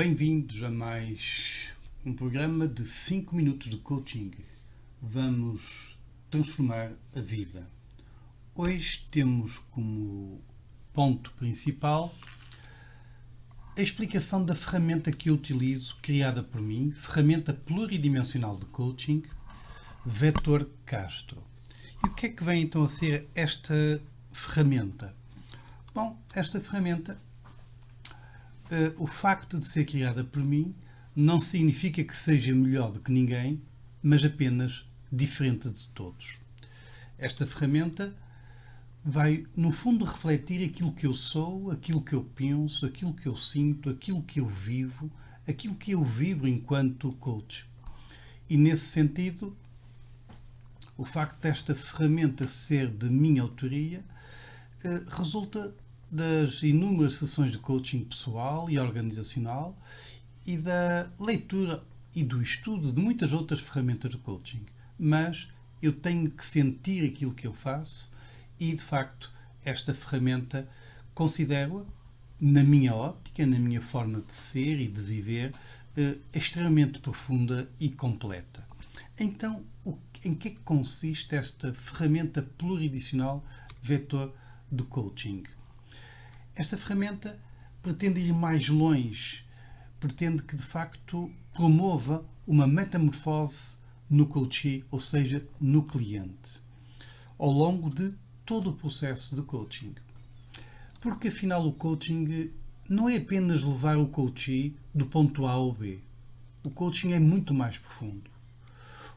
Bem-vindos a mais um programa de 5 minutos de coaching. Vamos transformar a vida. Hoje temos como ponto principal a explicação da ferramenta que eu utilizo, criada por mim, ferramenta pluridimensional de coaching, Vetor Castro. E o que é que vem então a ser esta ferramenta? Bom, esta ferramenta, o facto de ser criada por mim não significa que seja melhor do que ninguém, mas apenas diferente de todos. Esta ferramenta vai, no fundo, refletir aquilo que eu sou, aquilo que eu penso, aquilo que eu sinto, aquilo que eu vivo, aquilo que eu vibro enquanto coach. E, nesse sentido, o facto desta ferramenta ser de minha autoria resulta das inúmeras sessões de coaching pessoal e organizacional e da leitura e do estudo de muitas outras ferramentas de coaching. Mas eu tenho que sentir aquilo que eu faço e, de facto, esta ferramenta considero-a, na minha óptica, na minha forma de ser e de viver, extremamente profunda e completa. Então, em que é que consiste esta ferramenta pluridimensional Vetor do coaching? Esta ferramenta pretende ir mais longe, pretende que de facto promova uma metamorfose no coachee, ou seja, no cliente, ao longo de todo o processo de coaching. Porque afinal o coaching não é apenas levar o coachee do ponto A ao B. O coaching é muito mais profundo.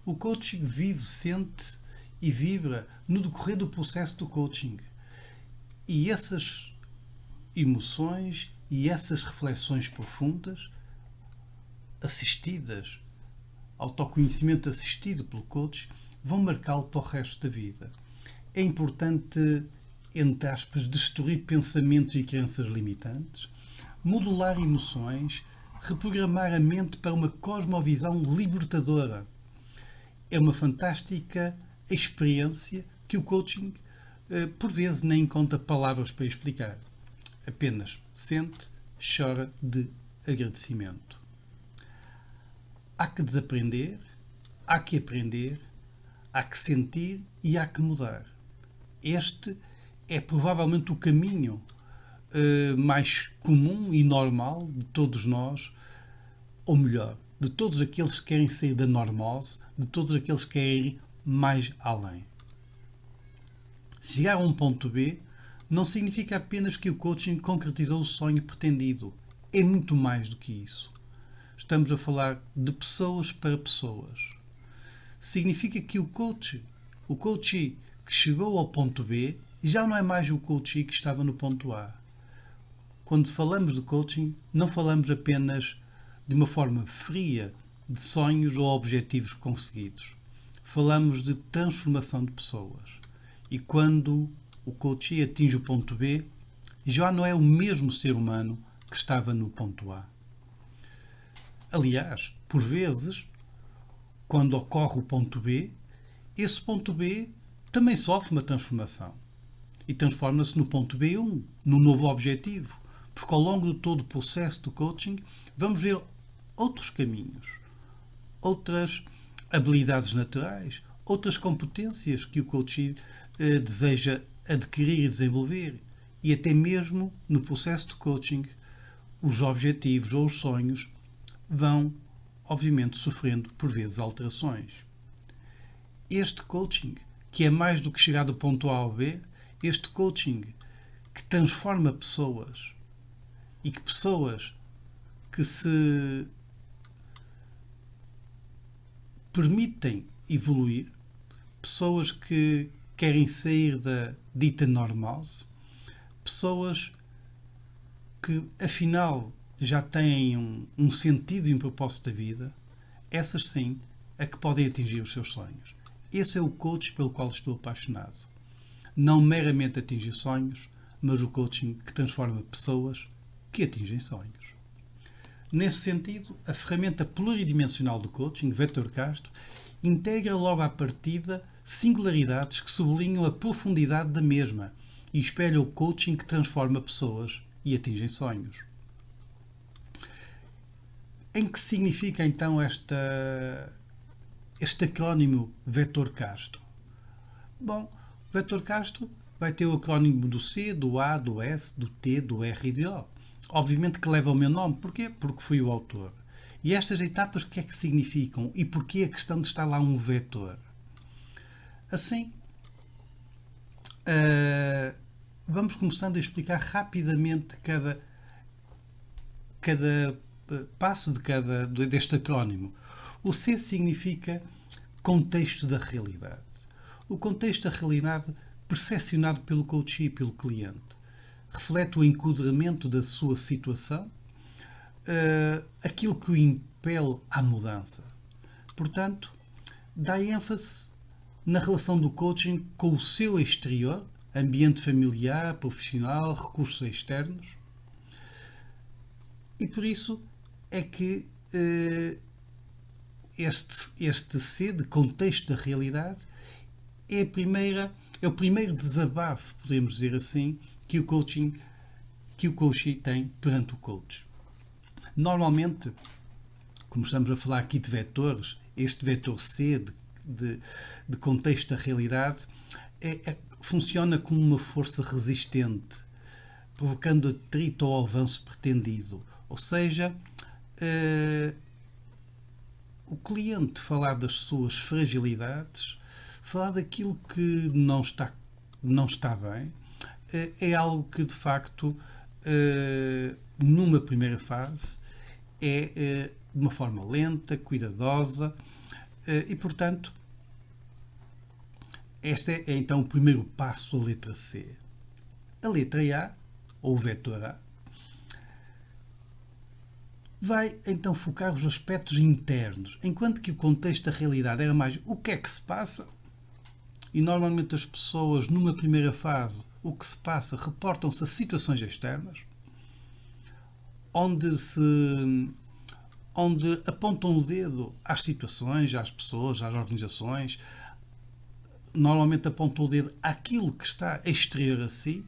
O coaching vive, sente e vibra no decorrer do processo do coaching. E essas emoções e essas reflexões profundas, assistidas, autoconhecimento assistido pelo coach, vão marcá-lo para o resto da vida. É importante, entre aspas, destruir pensamentos e crenças limitantes, modular emoções, reprogramar a mente para uma cosmovisão libertadora. É uma fantástica experiência que o coaching, por vezes, nem encontra palavras para explicar. Apenas sente, chora de agradecimento. Há que desaprender, há que aprender, há que sentir e há que mudar. Este é provavelmente o caminho mais comum e normal de todos nós, ou melhor, de todos aqueles que querem sair da normose, de todos aqueles que querem ir mais além. Chegar a um ponto B não significa apenas que o coaching concretizou o sonho pretendido. É muito mais do que isso. Estamos a falar de pessoas para pessoas. Significa que o coachee que chegou ao ponto B, já não é mais o coachee que estava no ponto A. Quando falamos de coaching, não falamos apenas de uma forma fria de sonhos ou objetivos conseguidos. Falamos de transformação de pessoas. E quando o coachee atinge o ponto B, já não é o mesmo ser humano que estava no ponto A. Aliás, por vezes, quando ocorre o ponto B, esse ponto B também sofre uma transformação. E transforma-se no ponto B1, no novo objetivo. Porque ao longo de todo o processo do coaching, vamos ver outros caminhos, outras habilidades naturais, outras competências que o coachee deseja adquirir e desenvolver. E até mesmo no processo de coaching, os objetivos ou os sonhos vão, obviamente, sofrendo por vezes alterações. Este coaching, que é mais do que chegar do ponto A ao B, este coaching que transforma pessoas e que pessoas que se permitem evoluir, pessoas que querem sair da dita normose, pessoas que afinal já têm um sentido e um propósito da vida, essas sim é que podem atingir os seus sonhos. Esse é o coach pelo qual estou apaixonado. Não meramente atingir sonhos, mas o coaching que transforma pessoas que atingem sonhos. Nesse sentido, a ferramenta pluridimensional do coaching, Vetor Castro, integra logo à partida singularidades que sublinham a profundidade da mesma e espelha o coaching que transforma pessoas e atingem sonhos. Em que significa então este acrónimo Vetor Casto? Bom, o Vetor Casto vai ter o acrónimo do C, do A, do S, do T, do R e do O. Obviamente que leva o meu nome. Porquê? Porque fui o autor. E estas etapas o que é que significam? E porquê a questão de estar lá um vetor? Assim, vamos começando a explicar rapidamente cada passo deste acrónimo. O C significa contexto da realidade. O contexto da realidade percepcionado pelo coach e pelo cliente. Reflete o enquadramento da sua situação, aquilo que o impele à mudança. Portanto, dá ênfase na relação do coaching com o seu exterior, ambiente familiar, profissional, recursos externos. E por isso é que este C de contexto da realidade é o primeiro desabafo, podemos dizer assim, que o coaching tem perante o coach. Normalmente, como estamos a falar aqui de vetores, este vetor C de contexto da realidade funciona como uma força resistente, provocando atrito ao avanço pretendido. Ou seja, o cliente falar das suas fragilidades, falar daquilo que não está bem, é algo que de facto, numa primeira fase, é de uma forma lenta, cuidadosa, e portanto, este é então o primeiro passo, a letra C. A letra A, ou o vetor A, vai então focar os aspectos internos, enquanto que o contexto da realidade era mais o que é que se passa, e normalmente as pessoas numa primeira fase o que se passa reportam-se a situações externas, onde apontam o dedo às situações, às pessoas, às organizações, normalmente apontam o dedo àquilo que está exterior a si,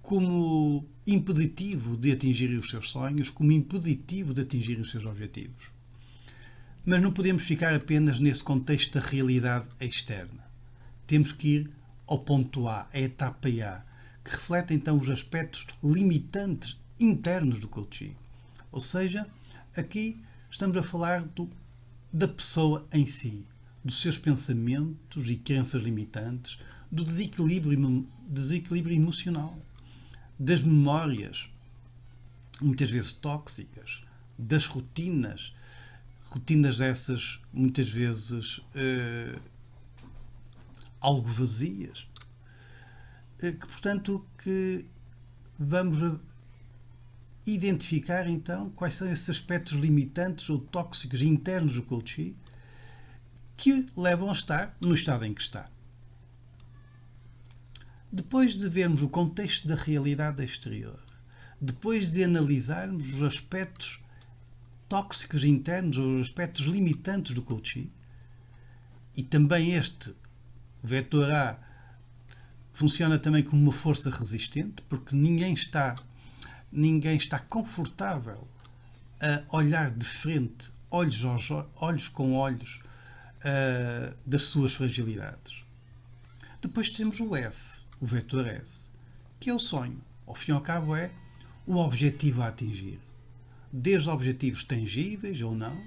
como impeditivo de atingirem os seus sonhos, como impeditivo de atingirem os seus objetivos. Mas não podemos ficar apenas nesse contexto da realidade externa. Temos que ir ao ponto A, a etapa A, que reflete então os aspectos limitantes internos do coaching. Ou seja, aqui estamos a falar da pessoa em si, dos seus pensamentos e crenças limitantes, do desequilíbrio emocional, das memórias, muitas vezes tóxicas, das rotinas essas muitas vezes algo vazias, que portanto que vamos identificar então quais são esses aspectos limitantes ou tóxicos internos do coaching que levam a estar no estado em que está. Depois de vermos o contexto da realidade exterior, depois de analisarmos os aspectos tóxicos internos ou os aspectos limitantes do coaching, e também este vetor A funciona também como uma força resistente, porque ninguém está confortável a olhar de frente, olhos com olhos, das suas fragilidades. Depois temos o S, o vetor S, que é o sonho. Ao fim e ao cabo é o objetivo a atingir. Desde objetivos tangíveis ou não,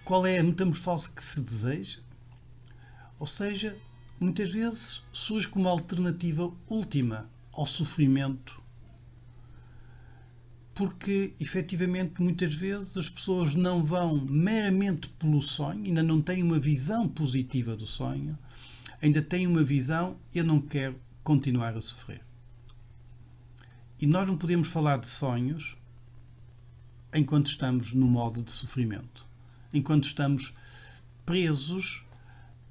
qual é a metamorfose que se deseja, ou seja, muitas vezes surge como alternativa última ao sofrimento, porque efetivamente muitas vezes as pessoas não vão meramente pelo sonho, ainda não têm uma visão positiva do sonho, ainda têm uma visão, eu não quero continuar a sofrer. E nós não podemos falar de sonhos enquanto estamos no modo de sofrimento, enquanto estamos presos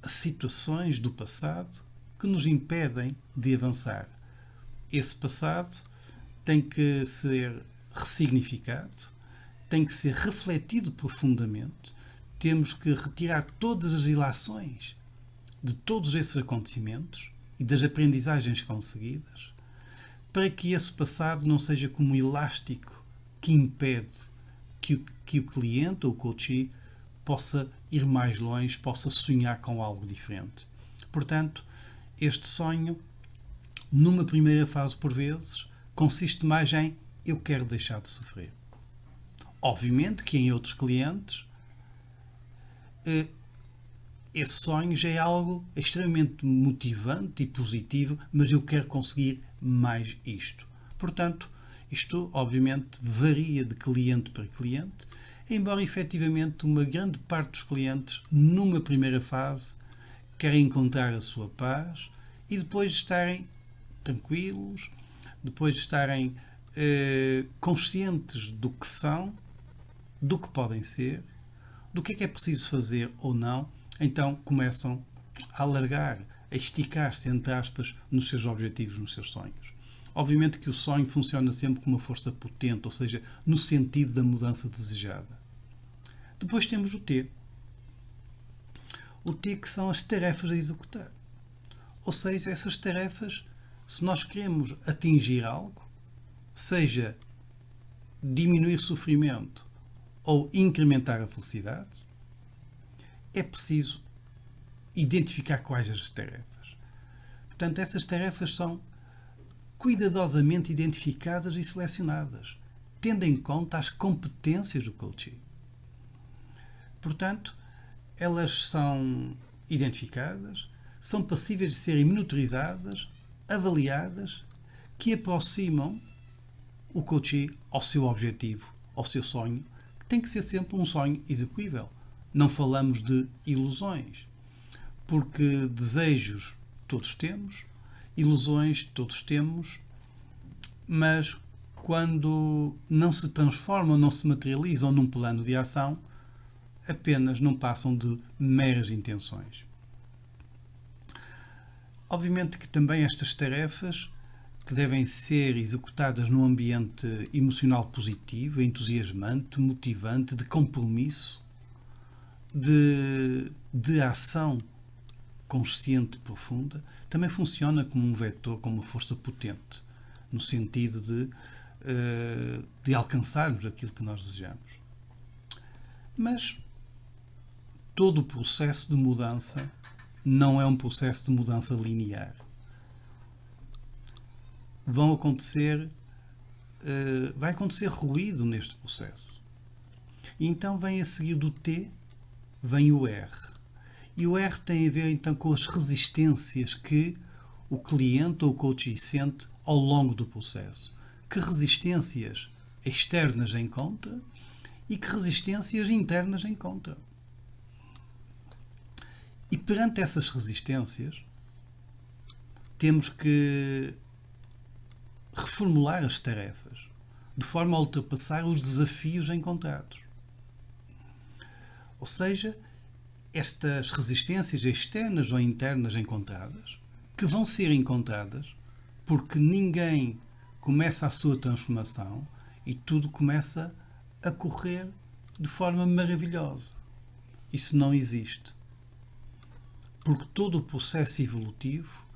a situações do passado que nos impedem de avançar. Esse passado tem que ser ressignificado, tem que ser refletido profundamente, temos que retirar todas as ilações de todos esses acontecimentos e das aprendizagens conseguidas, para que esse passado não seja como um elástico que impede que o cliente ou o coachee possa ir mais longe, possa sonhar com algo diferente. Portanto, este sonho, numa primeira fase por vezes, consiste mais em eu quero deixar de sofrer. Obviamente que em outros clientes esse sonho já é algo extremamente motivante e positivo, mas eu quero conseguir mais isto. Portanto, isto obviamente varia de cliente para cliente, embora efetivamente uma grande parte dos clientes, numa primeira fase, querem encontrar a sua paz e depois de estarem tranquilos, depois de estarem conscientes do que são, do que podem ser, do que é preciso fazer ou não, então começam a alargar, a esticar-se, entre aspas, nos seus objetivos, nos seus sonhos. Obviamente que o sonho funciona sempre com uma força potente, ou seja, no sentido da mudança desejada. Depois temos o T. O T que são as tarefas a executar. Ou seja, essas tarefas, se nós queremos atingir algo, seja diminuir sofrimento ou incrementar a felicidade, é preciso identificar quais as tarefas. Portanto, essas tarefas são cuidadosamente identificadas e selecionadas, tendo em conta as competências do coaching. Portanto, elas são identificadas, são passíveis de serem monitorizadas, avaliadas, que aproximam o coaching ao seu objetivo, ao seu sonho, que tem que ser sempre um sonho execuível. Não falamos de ilusões, porque desejos todos temos, ilusões todos temos, mas quando não se transformam, não se materializam num plano de ação, apenas não passam de meras intenções. Obviamente que também estas tarefas, que devem ser executadas num ambiente emocional positivo, entusiasmante, motivante, de compromisso, de ação consciente profunda, também funciona como um vetor, como uma força potente, no sentido de alcançarmos aquilo que nós desejamos. Mas todo o processo de mudança não é um processo de mudança linear. Vai acontecer ruído neste processo. E então vem a seguir do T, vem o R. E o R tem a ver então com as resistências que o cliente ou o coach sente ao longo do processo. Que resistências externas encontra e que resistências internas encontra. E perante essas resistências, temos que reformular as tarefas, de forma a ultrapassar os desafios encontrados. Ou seja, estas resistências externas ou internas encontradas, que vão ser encontradas porque ninguém começa a sua transformação e tudo começa a correr de forma maravilhosa. Isso não existe. Porque todo o processo evolutivo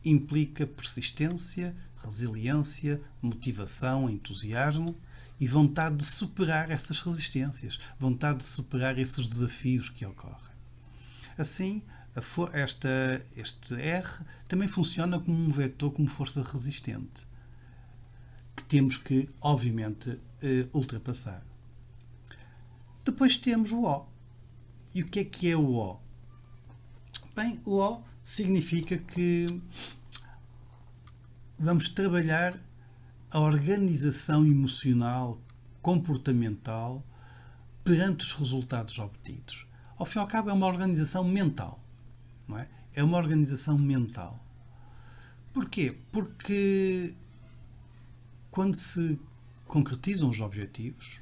implica persistência, resiliência, motivação, entusiasmo e vontade de superar essas resistências, vontade de superar esses desafios que ocorrem. Assim, este R também funciona como um vetor, como força resistente, que temos que, obviamente, ultrapassar. Depois temos o O. E o que é o O? Bem, o O significa que vamos trabalhar a organização emocional, comportamental, perante os resultados obtidos. Ao fim e ao cabo, é uma organização mental. Não é? É uma organização mental. Porquê? Porque quando se concretizam os objetivos,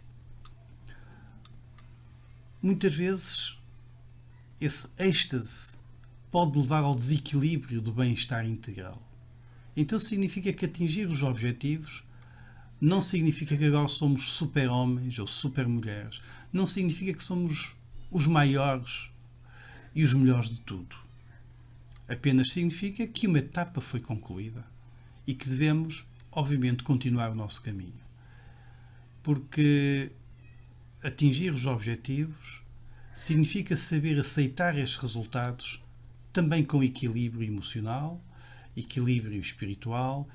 muitas vezes esse êxtase pode levar ao desequilíbrio do bem-estar integral. Então significa que atingir os objetivos não significa que agora somos super-homens ou super-mulheres. Não significa que somos os maiores e os melhores de tudo. Apenas significa que uma etapa foi concluída e que devemos, obviamente, continuar o nosso caminho. Porque atingir os objetivos significa saber aceitar estes resultados também com equilíbrio emocional, equilíbrio espiritual,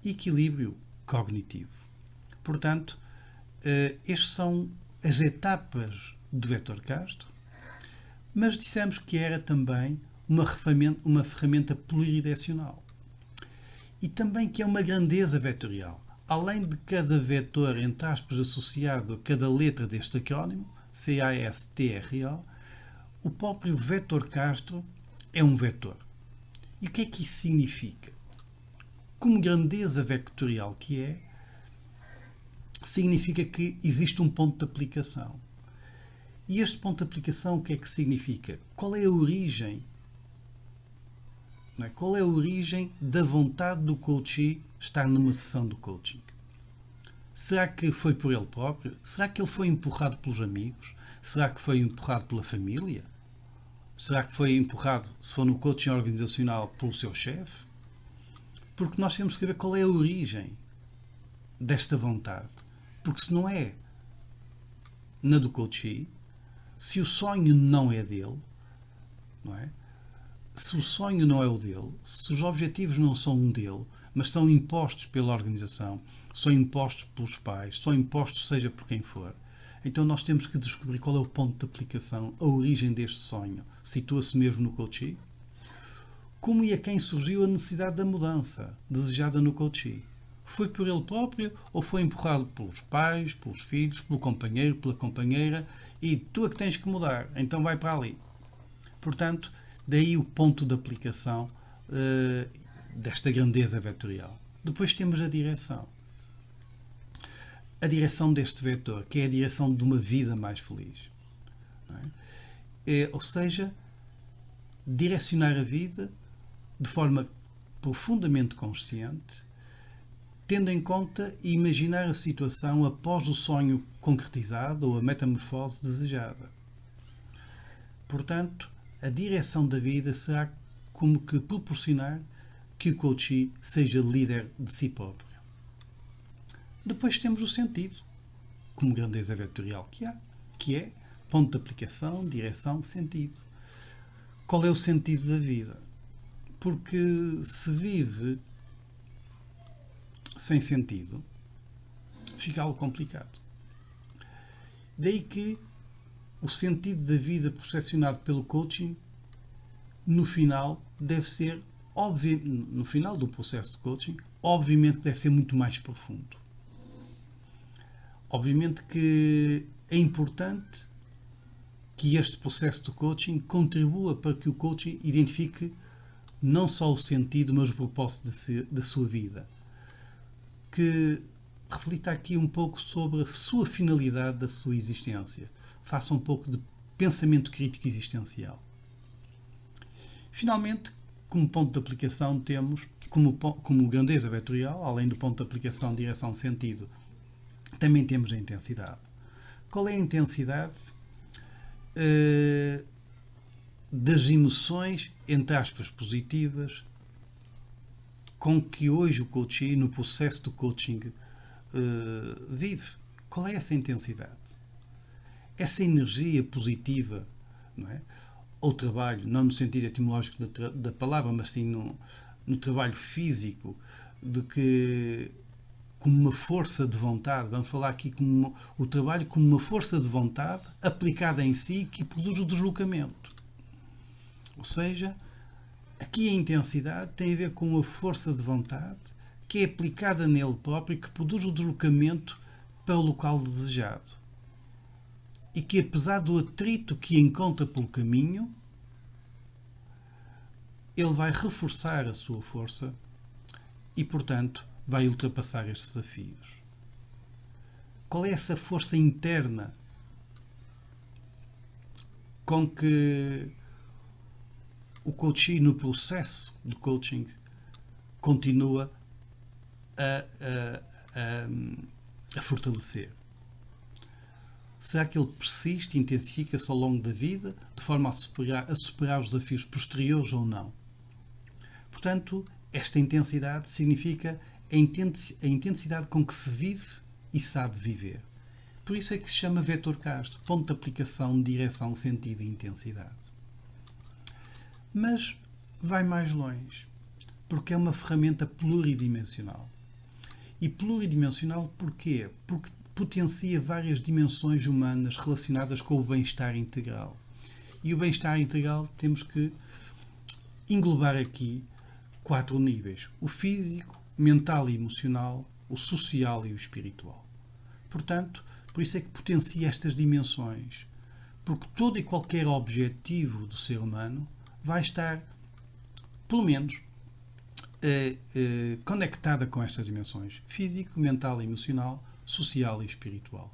equilíbrio cognitivo. Portanto, estas são as etapas do Vetor Castro, mas dissemos que era também uma ferramenta pluridirecional e também que é uma grandeza vetorial. Além de cada vetor, entre aspas, associado a cada letra deste acrónimo, CASTRO, o próprio Vetor Castro é um vetor. E o que é que isso significa? Como grandeza vectorial que é, significa que existe um ponto de aplicação. E este ponto de aplicação o que é que significa? Qual é a origem? Não é? Qual é a origem da vontade do coachee estar numa sessão de coaching? Será que foi por ele próprio? Será que ele foi empurrado pelos amigos? Será que foi empurrado pela família? Será que foi empurrado, se for no coaching organizacional, pelo seu chefe? Porque nós temos que ver qual é a origem desta vontade. Porque se não é na do coachee, se o sonho não é dele, não é? Se o sonho não é o dele, se os objetivos não são um dele, mas são impostos pela organização, são impostos pelos pais, são impostos seja por quem for, então nós temos que descobrir qual é o ponto de aplicação, a origem deste sonho. Situa-se mesmo no coachee? Como e a quem surgiu a necessidade da mudança desejada no coachee? Foi por ele próprio ou foi empurrado pelos pais, pelos filhos, pelo companheiro, pela companheira e tu é que tens que mudar, então vai para ali. Portanto, daí o ponto de aplicação desta grandeza vetorial. Depois temos a direção. A direção deste vetor, que é a direção de uma vida mais feliz. Não é? Ou seja, direcionar a vida de forma profundamente consciente, tendo em conta e imaginar a situação após o sonho concretizado ou a metamorfose desejada. Portanto, a direção da vida será como que proporcionar que o coachee seja líder de si próprio. Depois temos o sentido, como grandeza vetorial que é ponto de aplicação, direção, sentido. Qual é o sentido da vida? Porque se vive sem sentido, fica algo complicado. Daí que o sentido da vida percepcionado pelo coaching, no final, deve ser, no final do processo de coaching, obviamente deve ser muito mais profundo. Obviamente que é importante que este processo de coaching contribua para que o coaching identifique não só o sentido, mas o propósito da sua vida. Que reflita aqui um pouco sobre a sua finalidade da sua existência. Faça um pouco de pensamento crítico existencial. Finalmente, como ponto de aplicação, temos como grandeza vetorial, além do ponto de aplicação, direção, sentido, também temos a intensidade. Qual é a intensidade das emoções, entre aspas, positivas, com que hoje o coachee, no processo do coaching, vive? Qual é essa intensidade? Essa energia positiva, não é? Ou trabalho, não no sentido etimológico da palavra, mas sim no trabalho físico, de que como uma força de vontade, vamos falar aqui como o trabalho como uma força de vontade aplicada em si que produz o deslocamento. Ou seja, aqui a intensidade tem a ver com a força de vontade que é aplicada nele próprio e que produz o deslocamento para o local desejado. E que apesar do atrito que encontra pelo caminho, ele vai reforçar a sua força e, portanto, vai ultrapassar estes desafios. Qual é essa força interna com que o coachee, no processo de coaching, continua a fortalecer? Será que ele persiste e intensifica-se ao longo da vida de forma a superar os desafios posteriores ou não? Portanto, esta intensidade significa a intensidade com que se vive e sabe viver. Por isso é que se chama Vetor Castro, ponto de aplicação, direção, sentido e intensidade. Mas vai mais longe, porque é uma ferramenta pluridimensional. E pluridimensional porquê? Porque potencia várias dimensões humanas relacionadas com o bem-estar integral. E o bem-estar integral temos que englobar aqui 4 níveis: o físico, mental e emocional, o social e o espiritual. Portanto, por isso é que potencia estas dimensões, porque todo e qualquer objetivo do ser humano vai estar, pelo menos, conectada com estas dimensões: físico, mental e emocional, social e espiritual.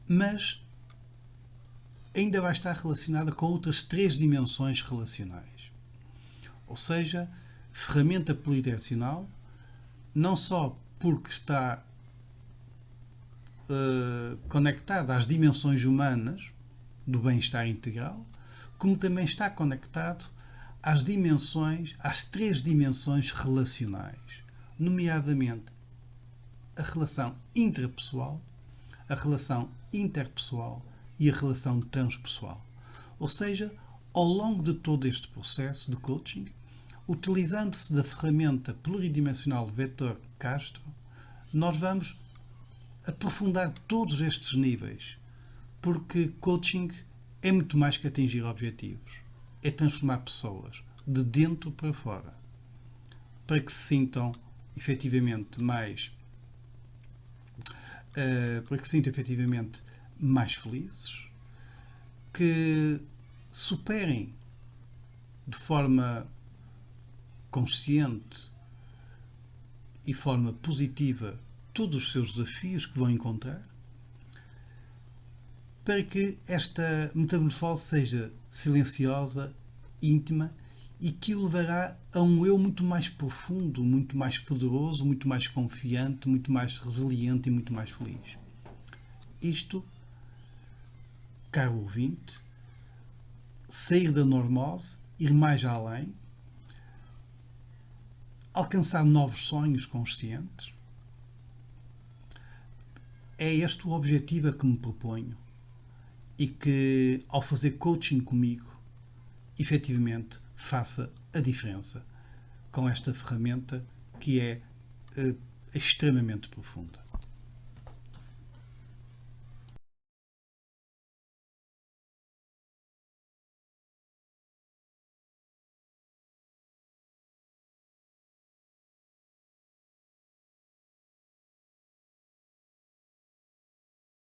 Mas ainda vai estar relacionada com outras 3 dimensões relacionais. Ou seja, ferramenta pluridimensional, não só porque está conectada às dimensões humanas do bem-estar integral, como também está conectado às 3 dimensões relacionais, nomeadamente a relação intrapessoal, a relação interpessoal e a relação transpessoal. Ou seja, ao longo de todo este processo de coaching, utilizando-se da ferramenta pluridimensional de Vetor Castro, nós vamos aprofundar todos estes níveis, porque coaching é muito mais que atingir objetivos. É transformar pessoas de dentro para fora, para que se sintam efetivamente mais felizes, que superem de forma consciente e forma positiva todos os seus desafios que vão encontrar, para que esta metamorfose seja silenciosa, íntima e que o levará a um eu muito mais profundo, muito mais poderoso, muito mais confiante, muito mais resiliente e muito mais feliz. Isto, caro ouvinte, sair da normose, ir mais além, alcançar novos sonhos conscientes, é este o objetivo a que me proponho e que, ao fazer coaching comigo, efetivamente faça a diferença com esta ferramenta que é extremamente profunda.